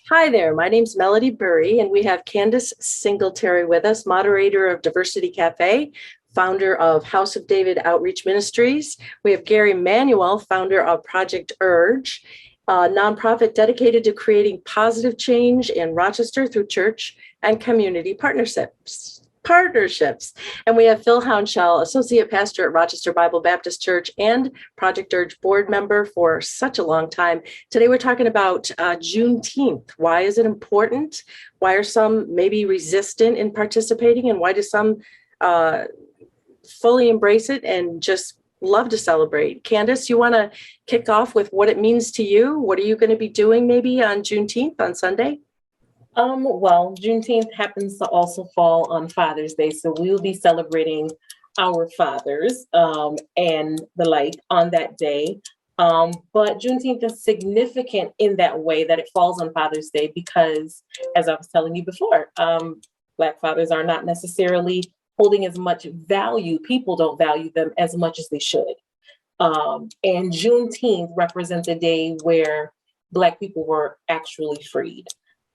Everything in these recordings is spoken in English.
Hi there, my name's Melody Burry, and we have Candyce Singletary with us, moderator of Diversity Cafe, founder of House of David Outreach Ministries. We have Garry Manuel, founder of Project Urge, a nonprofit dedicated to creating positive change in Rochester through church and community partnerships. And we have Phil Hounshell, associate pastor at Rochester Bible Baptist Church and Project Urge board member for such a long time. Today we're talking about Juneteenth. Why is it important? Why are some maybe resistant in participating, and why do some fully embrace it and just love to celebrate? Candyce, you want to kick off with what it means to you? What are you going to be doing maybe on Juneteenth on Sunday? Well, Juneteenth happens to also fall on Father's Day, so we'll be celebrating our fathers and the like on that day. But Juneteenth is significant in that way that it falls on Father's Day because, as I was telling you before, Black fathers are not necessarily holding as much value. People don't value them as much as they should. And Juneteenth represents a day where Black people were actually freed.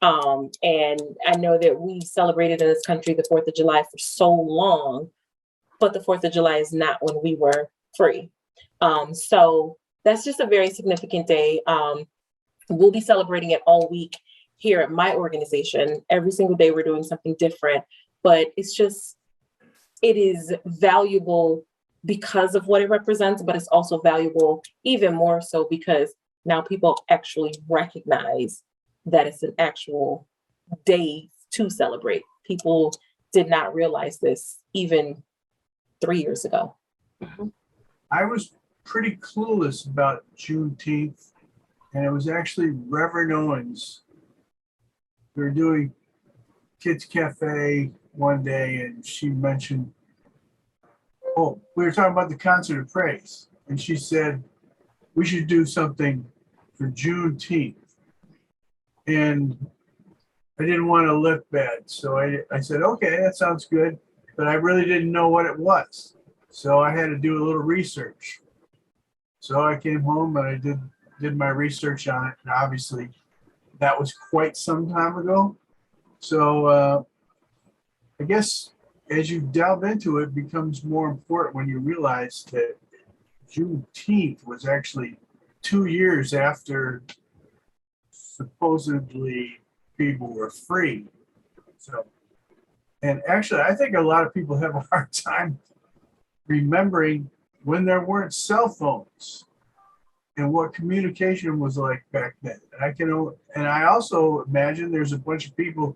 And I know that we celebrated in this country the 4th of July for so long, but the 4th of July is not when we were free. So that's just a very significant day. We'll be celebrating it all week here at my organization. Every single day we're doing something different, but it is valuable because of what it represents, but it's also valuable even more so because now people actually recognize that it's an actual day to celebrate. People did not realize this even 3 years ago. I was pretty clueless about Juneteenth, and it was actually Reverend Owens. We were doing Kids Cafe one day, and she mentioned, we were talking about the concert of praise, and she said, we should do something for Juneteenth. And I didn't want to look bad. So I said, okay, that sounds good. But I really didn't know what it was. So I had to do a little research. So I came home and I did my research on it. And obviously that was quite some time ago. So I guess as you delve into it, it becomes more important when you realize that Juneteenth was actually 2 years after supposedly people were free. So, and actually, I think a lot of people have a hard time remembering when there weren't cell phones and what communication was like back then. And I also imagine there's a bunch of people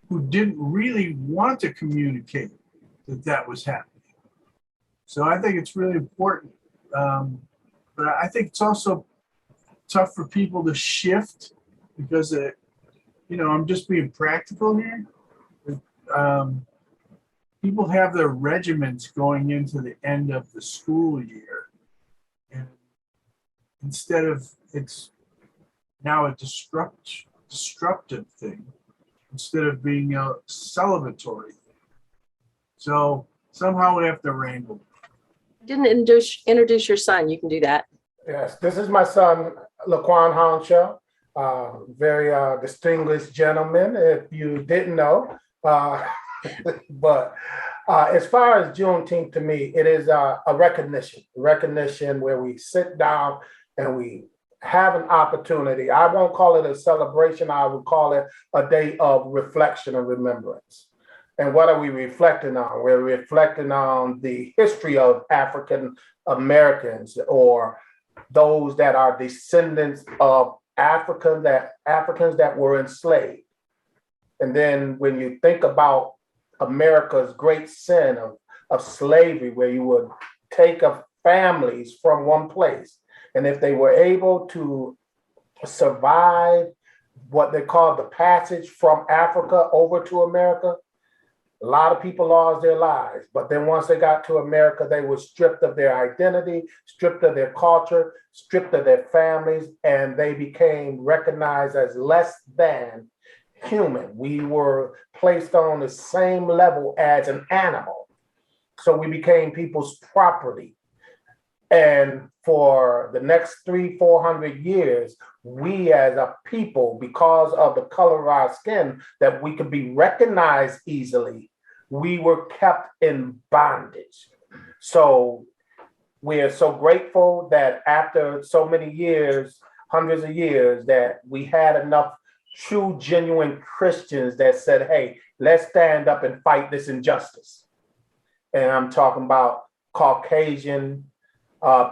who didn't really want to communicate that was happening. So I think it's really important. But I think it's also tough for people to shift because, I'm just being practical here. People have their regiments going into the end of the school year. And instead of, it's now a disruptive thing, instead of being a celebratory thing. So somehow we have to wrangle. Didn't introduce your son. You can do that. Yes, this is my son, Laquan Hounshell. Very distinguished gentleman, if you didn't know. But as far as Juneteenth, to me, it is a recognition where we sit down and we have an opportunity. I won't call it a celebration. I would call it a day of reflection and remembrance. And what are we reflecting on? We're reflecting on the history of African Americans or those that are descendants of Africans that were enslaved. And then when you think about America's great sin of slavery, where you would take families from one place, and if they were able to survive what they call the passage from Africa over to America, a lot of people lost their lives. But then once they got to America, they were stripped of their identity, stripped of their culture, stripped of their families, and they became recognized as less than human. We were placed on the same level as an animal. So we became people's property. And for the next 300-400 years, we as a people, because of the color of our skin, that we could be recognized easily, we were kept in bondage. So we are so grateful that after so many years, hundreds of years, that we had enough true, genuine Christians that said, hey, let's stand up and fight this injustice. And I'm talking about Caucasian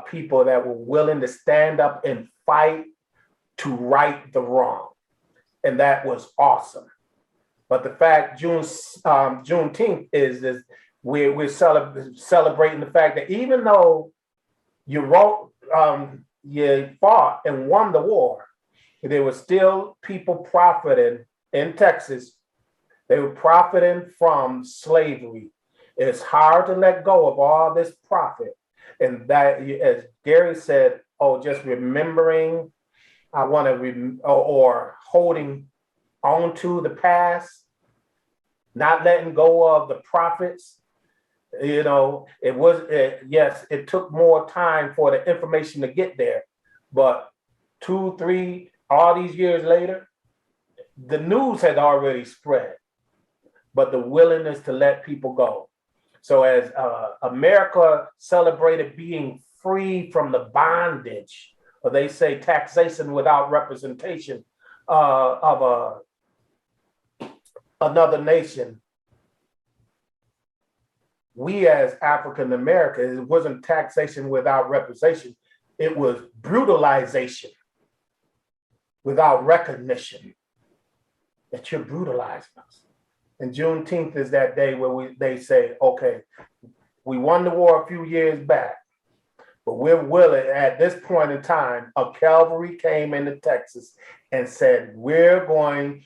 people that were willing to stand up and fight to right the wrong. And that was awesome. But the fact Juneteenth is we're celebrating the fact that even though you fought and won the war, there were still people profiting in Texas. They were profiting from slavery. It's hard to let go of all this profit. And that, as Garry said, just remembering, I want to, or holding on to the past, not letting go of the profits. Yes, it took more time for the information to get there, but 2, 3, all these years later, the news had already spread, but the willingness to let people go. So as America celebrated being free from the bondage, or they say taxation without representation of another nation, we as African Americans, it wasn't taxation without representation, it was brutalization without recognition, that you're brutalizing us. And Juneteenth is that day where they say, okay, we won the war a few years back, but we're willing, at this point in time, a cavalry came into Texas and said, we're going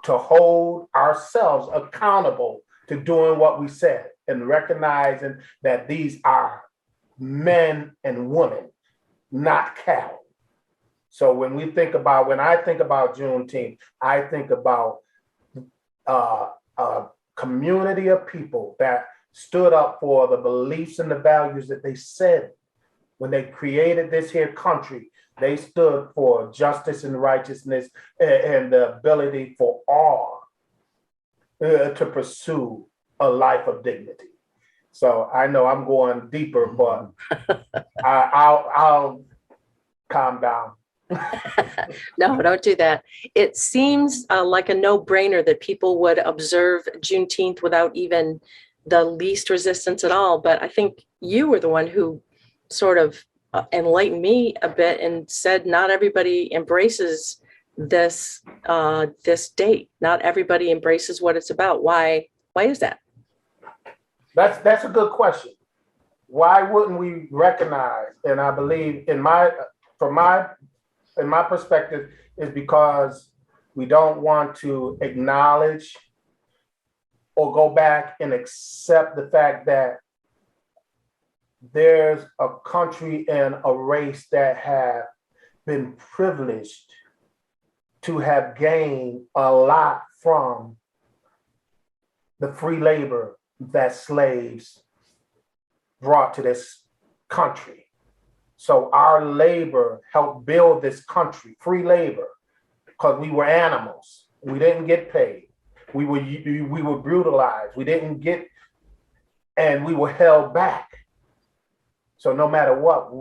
to hold ourselves accountable to doing what we said and recognizing that these are men and women, not cattle. So when I think about Juneteenth, I think about a community of people that stood up for the beliefs and the values that they said when they created this here country. They stood for justice and righteousness and the ability for all to pursue a life of dignity. So I know I'm going deeper, but I'll calm down. No, don't do that. It seems like a no-brainer that people would observe Juneteenth without even the least resistance at all. But I think you were the one who sort of enlightened me a bit and said not everybody embraces this date. Not everybody embraces what it's about. Why is that? That's a good question. Why wouldn't we recognize? And I believe from my perspective, is because we don't want to acknowledge or go back and accept the fact that there's a country and a race that have been privileged to have gained a lot from the free labor that slaves brought to this country. So our labor helped build this country, free labor, because we were animals. We didn't get paid. We were brutalized. We didn't get, and we were held back. So no matter what,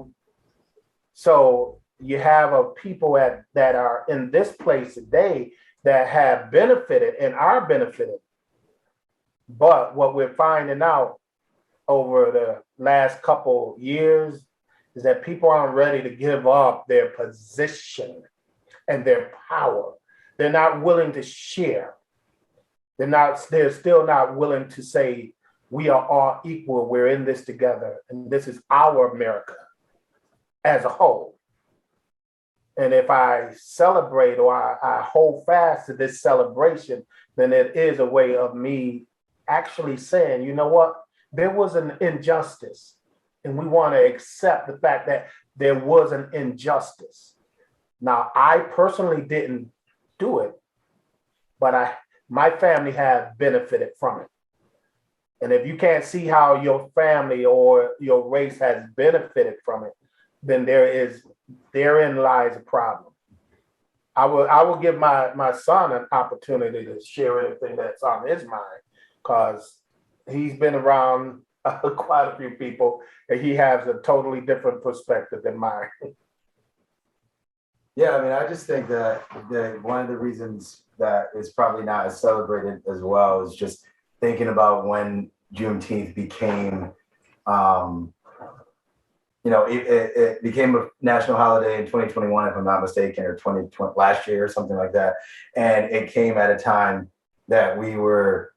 so you have a people that are in this place today that have benefited and are benefited. But what we're finding out over the last couple years is that people aren't ready to give up their position and their power. They're not willing to share. They're still not willing to say, we are all equal, we're in this together, and this is our America as a whole. And if I celebrate or I hold fast to this celebration, then it is a way of me actually saying, you know what, there was an injustice. And we want to accept the fact that there was an injustice. Now, I personally didn't do it, but my family have benefited from it. And if you can't see how your family or your race has benefited from it, then therein lies a problem. I will give my son an opportunity to share anything that's on his mind, because he's been around quite a few people, and he has a totally different perspective than mine. Yeah, I mean, I just think that one of the reasons that it's probably not as celebrated as well is just thinking about when Juneteenth became, it became a national holiday in 2021, if I'm not mistaken, or 2020 last year or something like that. And it came at a time that we were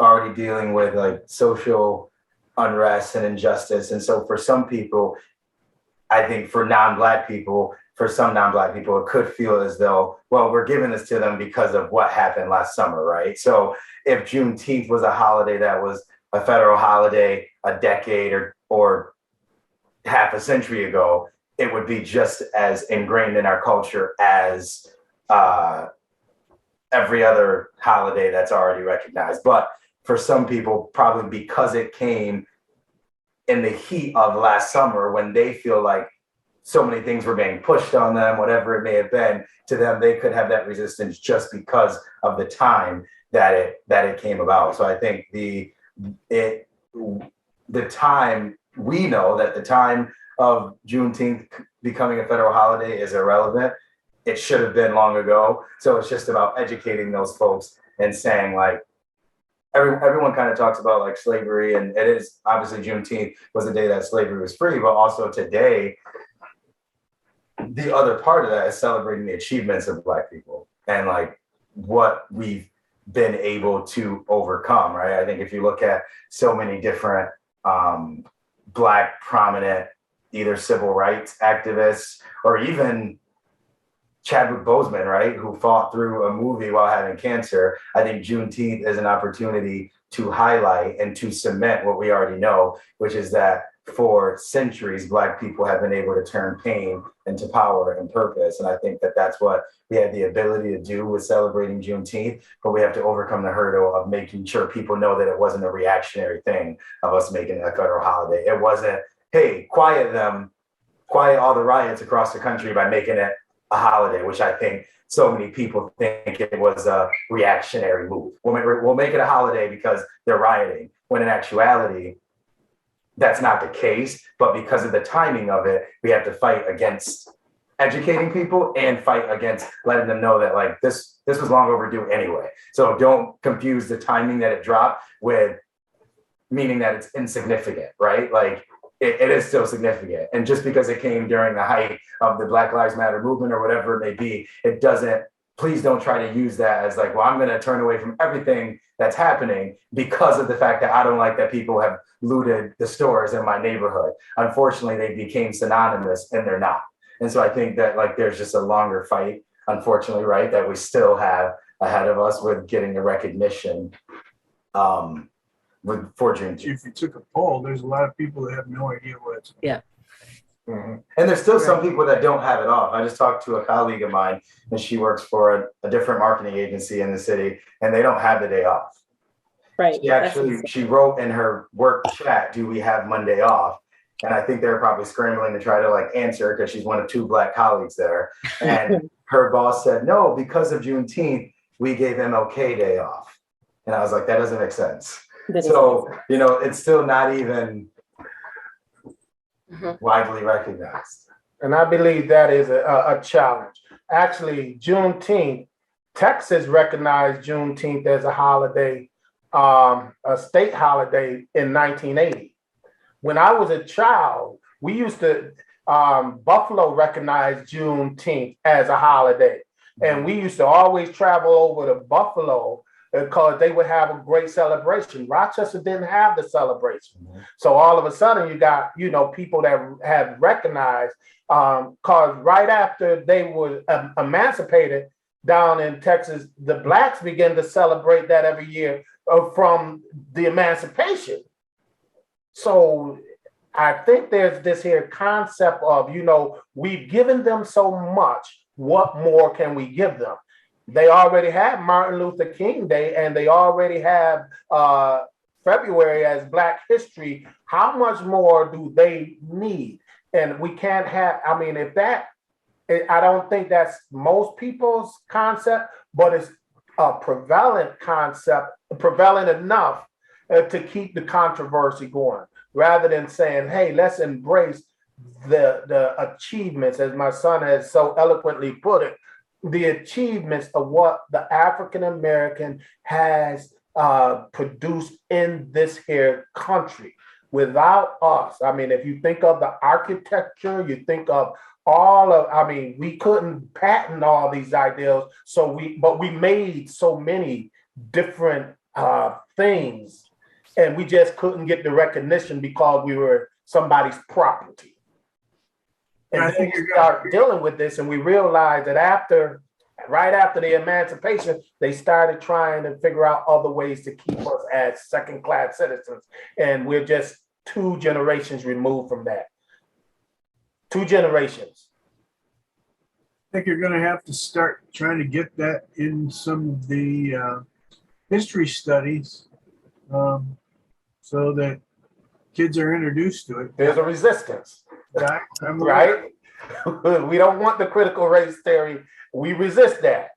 already dealing with like social unrest and injustice. And so for some people, I think for some non-Black people, it could feel as though, well, we're giving this to them because of what happened last summer, right? So if Juneteenth was a holiday that was a federal holiday a decade or half a century ago, it would be just as ingrained in our culture as every other holiday that's already recognized. But for some people, probably because it came in the heat of last summer when they feel like so many things were being pushed on them, whatever it may have been, to them, they could have that resistance just because of the time that it came about. So I think the time, we know that the time of Juneteenth becoming a federal holiday is irrelevant. It should have been long ago. So it's just about educating those folks and saying, like, everyone kind of talks about like slavery, and it is obviously Juneteenth was the day that slavery was free, but also today, the other part of that is celebrating the achievements of Black people and like what we've been able to overcome, right? I think if you look at so many different Black prominent, either civil rights activists or even Chadwick Boseman, right, who fought through a movie while having cancer, I think Juneteenth is an opportunity to highlight and to cement what we already know, which is that for centuries, Black people have been able to turn pain into power and purpose. And I think that that's what we have the ability to do with celebrating Juneteenth, but we have to overcome the hurdle of making sure people know that it wasn't a reactionary thing of us making it a federal holiday. It wasn't, hey, quiet all the riots across the country by making it a holiday, which I think so many people think it was a reactionary move. We'll make it a holiday because they're rioting, when in actuality, that's not the case. But because of the timing of it, we have to fight against educating people and fight against letting them know that like this was long overdue anyway. So don't confuse the timing that it dropped with meaning that it's insignificant, right? Like it is still significant. And just because it came during the height of the Black Lives Matter movement or whatever it may be, please don't try to use that as like, well, I'm going to turn away from everything that's happening because of the fact that I don't like that people have looted the stores in my neighborhood. Unfortunately, they became synonymous and they're not. And so I think that like there's just a longer fight, unfortunately, right, that we still have ahead of us with getting the recognition for Juneteenth. If you took a poll, there's a lot of people that have no idea what it's. Yeah. Mm-hmm. And there's still some people that don't have it off. I just talked to a colleague of mine, and she works for a different marketing agency in the city, and they don't have the day off. Right. She wrote in her work chat, "Do we have Monday off?" And I think they're probably scrambling to try to like answer because she's one of two Black colleagues there. And her boss said, "No, because of Juneteenth, we gave MLK Day off." And I was like, that doesn't make sense. So, it's still not even widely recognized. And I believe that is a challenge. Actually, Juneteenth, Texas recognized Juneteenth as a holiday, a state holiday in 1980. When I was a child, we used to, Buffalo recognized Juneteenth as a holiday. And we used to always travel over to Buffalo because they would have a great celebration. Rochester didn't have the celebration. So all of a sudden you got, people that have recognized, because right after they were emancipated down in Texas, the Blacks began to celebrate that every year from the emancipation. So I think there's this here concept of, we've given them so much, what more can we give them? They already have Martin Luther King Day, and they already have February as Black History. How much more do they need? And we can't have, I mean, if that, I don't think that's most people's concept, but it's a prevalent concept, prevalent enough to keep the controversy going, rather than saying, hey, let's embrace the achievements, as my son has so eloquently put it, the achievements of what the African American has produced in this here country. Without us, I mean, if you think of the architecture, you think of all of, I mean, we couldn't patent all these ideas, but we made so many different things, and we just couldn't get the recognition because we were somebody's property. And then we start dealing with this, and we realized that right after the emancipation, they started trying to figure out other ways to keep us as second-class citizens. And we're just 2 generations removed from that. 2 generations. I think you're going to have to start trying to get that in some of the history studies so that kids are introduced to it. There's a resistance. Right? We don't want the critical race theory. We resist that.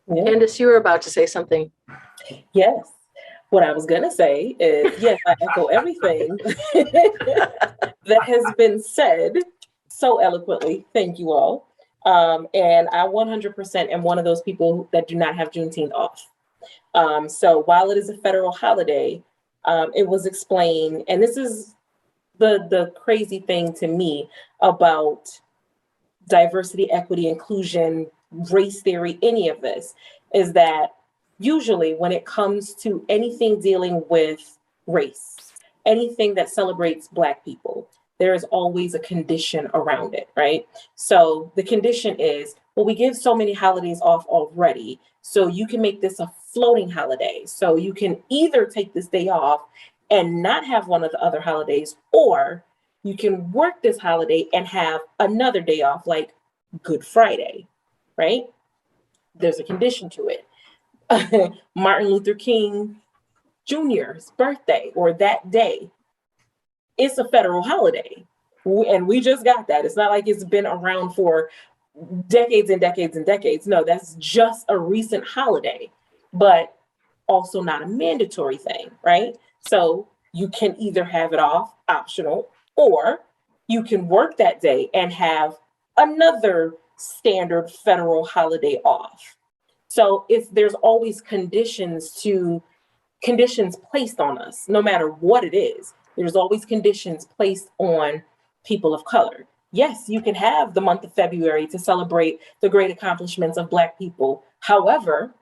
Candice, you were about to say something. Yes. What I was going to say is, yes, I echo everything that has been said so eloquently. Thank you all. And I 100% am one of those people that do not have Juneteenth off. So while it is a federal holiday, it was explained, and this is the crazy thing to me about diversity, equity, inclusion, race theory, any of this, is that usually when it comes to anything dealing with race, anything that celebrates Black people, there is always a condition around it, right? So the condition is, well, we give so many holidays off already, so you can make this a floating holiday. So you can either take this day off and not have one of the other holidays, or you can work this holiday and have another day off, like Good Friday, right? There's a condition to it. Martin Luther King Jr.'s birthday, or that day, it's a federal holiday. And we just got that. It's not like it's been around for decades and decades and decades. No, that's just a recent holiday, but also not a mandatory thing, right? So you can either have it off, optional, or you can work that day and have another standard federal holiday off. So there's always conditions placed on us, no matter what it is. There's always conditions placed on people of color. Yes, you can have the month of February to celebrate the great accomplishments of Black people. However,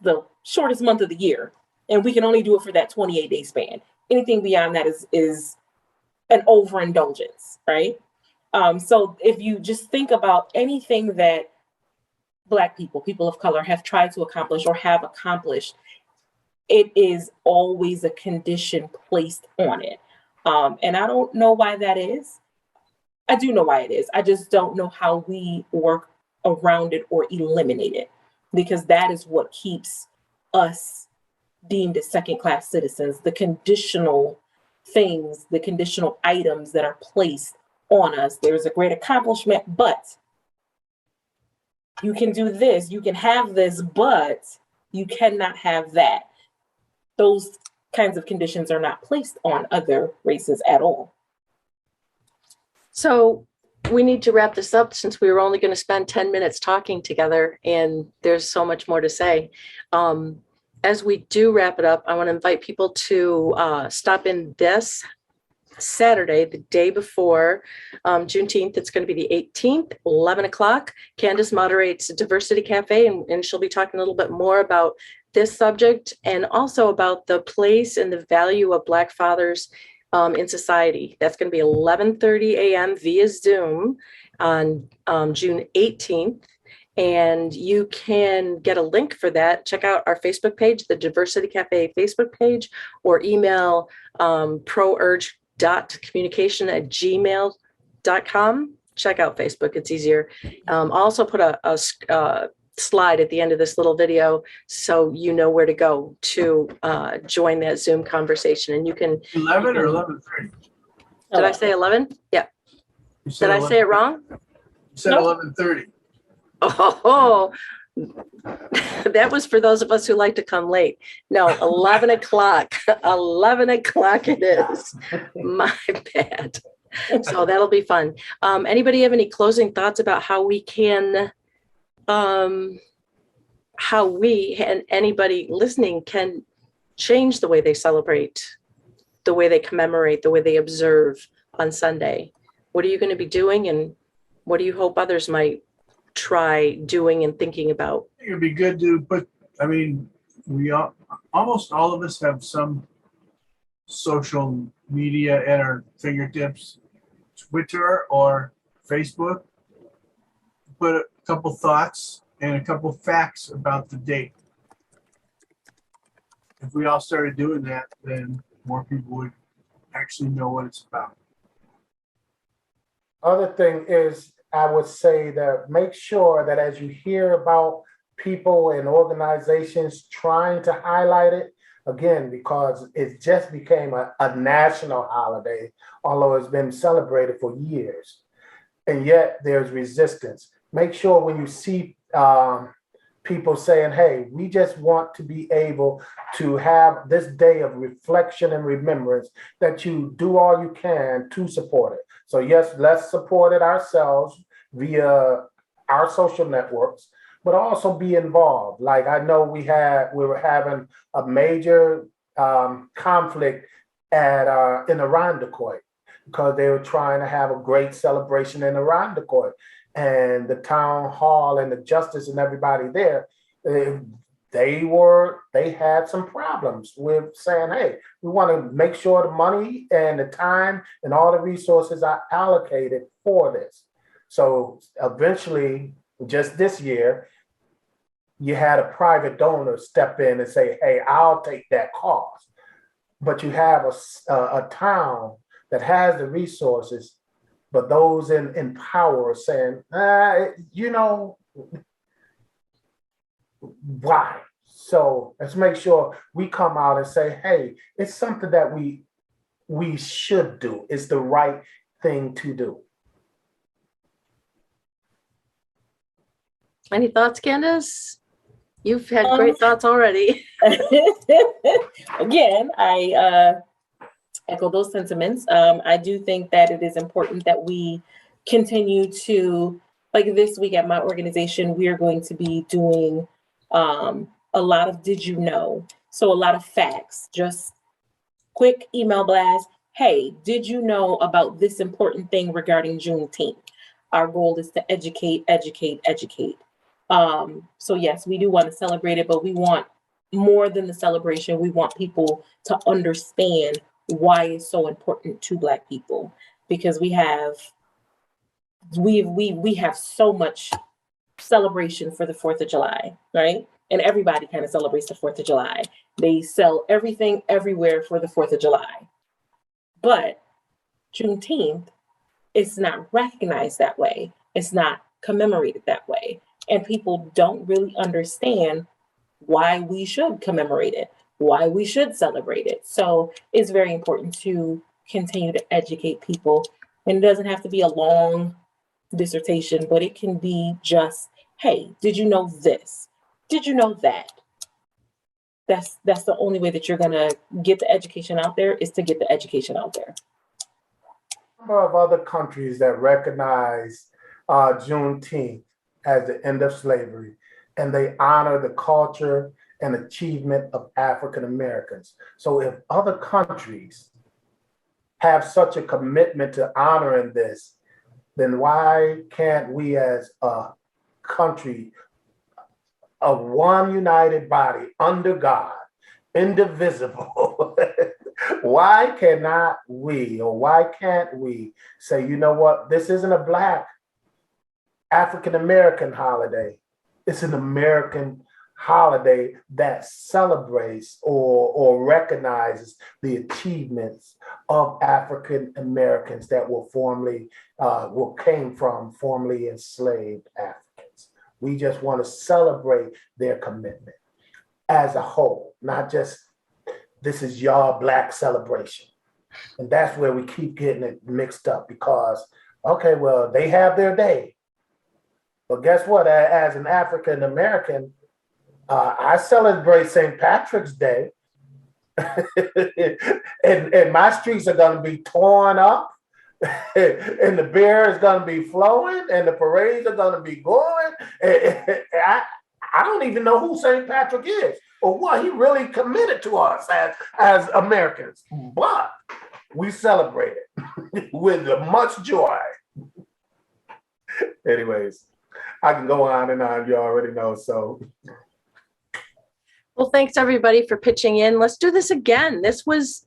the shortest month of the year, and we can only do it for that 28-day span. Anything beyond that is an overindulgence, right? So if you just think about anything that Black people, people of color, have tried to accomplish or have accomplished, it is always a condition placed on it. And I don't know why that is. I do know why it is. I just don't know how we work around it or eliminate it, because that is what keeps us deemed as second-class citizens, the conditional things, the conditional items that are placed on us. There's a great accomplishment, but you can do this, you can have this, but you cannot have that. Those kinds of conditions are not placed on other races at all. So we need to wrap this up, since we were only going to spend 10 minutes talking together, and there's so much more to say. As we do wrap it up, I want to invite people to stop in this Saturday, the day before Juneteenth. It's going to be the 18th, 11 o'clock. Candice moderates Diversity Cafe, and she'll be talking a little bit more about this subject, and also about the place and the value of Black fathers in society. That's going to be 11:30 a.m. via Zoom on June 18th. And you can get a link for that. Check out our Facebook page, the Diversity Cafe Facebook page, or email prourge.communication@gmail.com. Check out Facebook, it's easier. I'll also put a slide at the end of this little video so you know where to go to join that Zoom conversation. And you can 11 or 11:30? Did I say 11? Yeah. You said Did I say it 11 wrong? You said Nope. 11:30. Oh, that was for those of us who like to come late. No, 11 o'clock. 11 o'clock it is. My bad. So that'll be fun. Anybody have any closing thoughts about how we can, how we and anybody listening can change the way they celebrate, the way they commemorate, the way they observe on Sunday? What are you going to be doing, and what do you hope others might try doing and thinking about? I think it'd be good to put, I mean, almost all of us have some social media at our fingertips, Twitter or Facebook. Put a couple thoughts and a couple facts about the date. If we all started doing that, then more people would actually know what it's about. Other thing is, I would say that make sure that as you hear about people and organizations trying to highlight it, again, because it just became a national holiday, although it's been celebrated for years, and yet there's resistance. Make sure when you see people saying, hey, we just want to be able to have this day of reflection and remembrance, that you do all you can to support it. So yes, let's support it ourselves via our social networks, but also be involved. Like I know we were having a major conflict at in Irondequoit, because they were trying to have a great celebration in Irondequoit. And the town hall and the justice and everybody there, they had some problems with saying, hey, we want to make sure the money and the time and all the resources are allocated for this. So eventually, just this year, you had a private donor step in and say, hey, I'll take that cost. But you have a town that has the resources, but those in power are saying, you know, why? So let's make sure we come out and say, hey, it's something that we should do. It's the right thing to do. Any thoughts, Candace? You've had great thoughts already. Again, I echo those sentiments. I do think that it is important that we continue to, like this week at my organization, we are going to be doing a lot of did you know? So a lot of facts, just quick email blast. Hey, did you know about this important thing regarding Juneteenth? Our goal is to educate, educate, educate. So yes, we do want to celebrate it, but we want more than the celebration. We want people to understand why it's so important to Black people, because we have so much celebration for the 4th of July, right? And everybody kind of celebrates the 4th of July. They sell everything everywhere for the 4th of July. But Juneteenth, it's not recognized that way. It's not commemorated that way. And people don't really understand why we should commemorate it, why we should celebrate it. So it's very important to continue to educate people. And it doesn't have to be a long dissertation, but it can be just, hey, did you know this? Did you know that? That's the only way that you're gonna get the education out there, is to get the education out there. A number of other countries that recognize Juneteenth as the end of slavery, and they honor the culture and achievement of African Americans. So if other countries have such a commitment to honoring this, then why can't we as a country of one united body under God, indivisible, why cannot we, or why can't we say, you know what, this isn't a Black African American holiday. It's an American holiday that celebrates or recognizes the achievements of African Americans that were came from formerly enslaved Africans. We just want to celebrate their commitment as a whole, not just this is your Black celebration. And that's where we keep getting it mixed up because, okay, well, they have their day. But guess what? As an African American, I celebrate St. Patrick's Day. and my streets are going to be torn up. And the beer is going to be flowing and the parades are going to be going. I don't even know who St. Patrick is or what he really committed to us as Americans. But we celebrate it with much joy. Anyways, I can go on and on. You already know. So. Well, thanks everybody for pitching in. Let's do this again. This was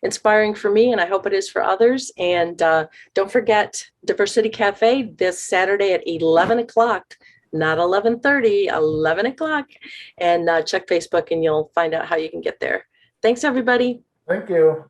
inspiring for me, and I hope it is for others. And don't forget Diversity Cafe this Saturday at 11 o'clock, not 11:30, 11 o'clock. And check Facebook and you'll find out how you can get there. Thanks, everybody. Thank you.